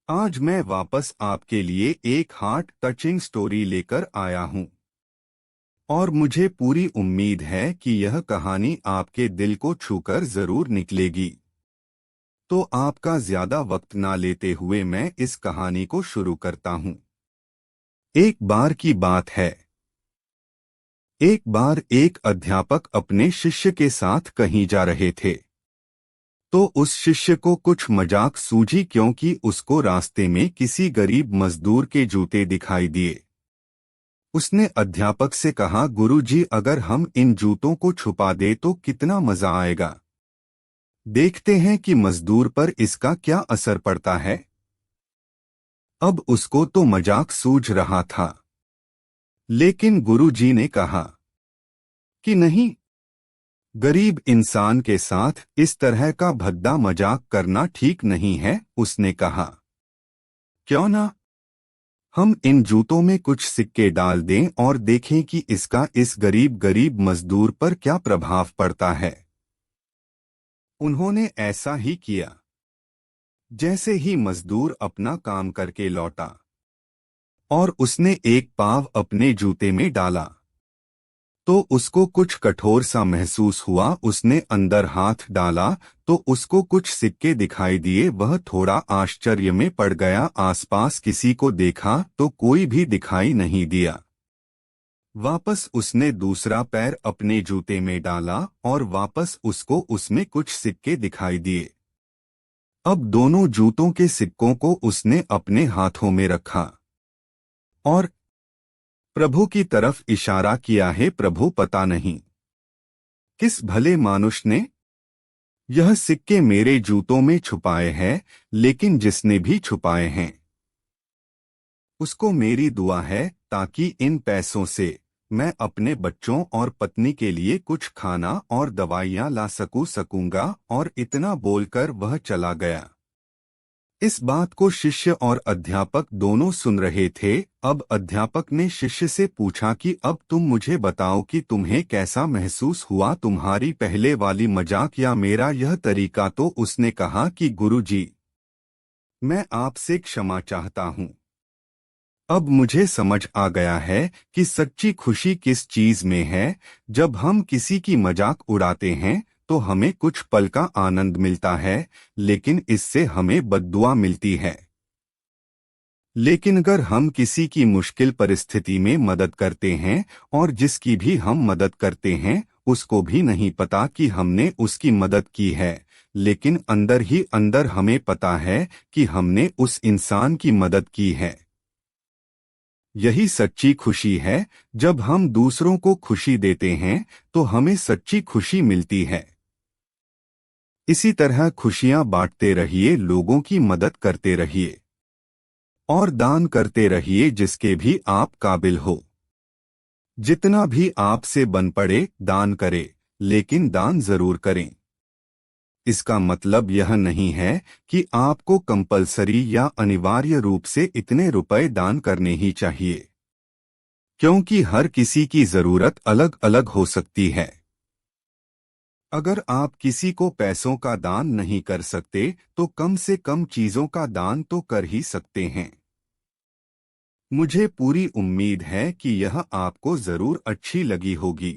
आज मैं वापस आपके लिए एक हार्ट टचिंग स्टोरी लेकर आया हूं और मुझे पूरी उम्मीद है कि यह कहानी आपके दिल को छूकर जरूर निकलेगी। तो आपका ज्यादा वक्त ना लेते हुए मैं इस कहानी को शुरू करता हूं। एक बार की बात है। एक बार एक अध्यापक अपने शिष्य के साथ कहीं जा रहे थे। तो उस शिष्य को कुछ मजाक सूझी क्योंकि उसको रास्ते में किसी गरीब मजदूर के जूते दिखाई दिए। उसने अध्यापक से कहा, गुरुजी, अगर हम इन जूतों को छुपा दे तो कितना मजा आएगा। देखते हैं कि मजदूर पर इसका क्या असर पड़ता है। अब उसको तो मजाक सूझ रहा था, लेकिन गुरुजी ने कहा कि नहीं, गरीब इंसान के साथ इस तरह का भद्दा मजाक करना ठीक नहीं है। उसने कहा, क्यों ना हम इन जूतों में कुछ सिक्के डाल दें और देखें कि इसका इस गरीब गरीब मजदूर पर क्या प्रभाव पड़ता है। उन्होंने ऐसा ही किया। जैसे ही मजदूर अपना काम करके लौटा और उसने एक पाव अपने जूते में डाला तो उसको कुछ कठोर सा महसूस हुआ। उसने अंदर हाथ डाला तो उसको कुछ सिक्के दिखाई दिए। वह थोड़ा आश्चर्य में पड़ गया। आसपास किसी को देखा तो कोई भी दिखाई नहीं दिया। वापस उसने दूसरा पैर अपने जूते में डाला और वापस उसको उसमें कुछ सिक्के दिखाई दिए। अब दोनों जूतों के सिक्कों को उसने अपने हाथों में रखा और प्रभु की तरफ इशारा किया है। प्रभु, पता नहीं किस भले मानुष ने यह सिक्के मेरे जूतों में छुपाए हैं, लेकिन जिसने भी छुपाए हैं उसको मेरी दुआ है ताकि इन पैसों से मैं अपने बच्चों और पत्नी के लिए कुछ खाना और दवाइयाँ ला सकूंगा। और इतना बोलकर वह चला गया। इस बात को शिष्य और अध्यापक दोनों सुन रहे थे। अब अध्यापक ने शिष्य से पूछा कि अब तुम मुझे बताओ कि तुम्हें कैसा महसूस हुआ, तुम्हारी पहले वाली मजाक या मेरा यह तरीका। तो उसने कहा कि गुरुजी, मैं आपसे क्षमा चाहता हूँ। अब मुझे समझ आ गया है कि सच्ची खुशी किस चीज में है। जब हम किसी की मजाक उड़ाते हैं तो हमें कुछ पल का आनंद मिलता है, लेकिन इससे हमें बद्दुआ मिलती है। लेकिन अगर हम किसी की मुश्किल परिस्थिति में मदद करते हैं और जिसकी भी हम मदद करते हैं उसको भी नहीं पता कि हमने उसकी मदद की है, लेकिन अंदर ही अंदर हमें पता है कि हमने उस इंसान की मदद की है। यही सच्ची खुशी है। जब हम दूसरों को खुशी देते हैं तो हमें सच्ची खुशी मिलती है। इसी तरह खुशियां बांटते रहिए, लोगों की मदद करते रहिए और दान करते रहिए जिसके भी आप काबिल हो। जितना भी आपसे बन पड़े दान करें, लेकिन दान जरूर करें। इसका मतलब यह नहीं है कि आपको कंपलसरी या अनिवार्य रूप से इतने रुपए दान करने ही चाहिए, क्योंकि हर किसी की जरूरत अलग अलग हो सकती है। अगर आप किसी को पैसों का दान नहीं कर सकते तो कम से कम चीजों का दान तो कर ही सकते हैं। मुझे पूरी उम्मीद है कि यह आपको जरूर अच्छी लगी होगी।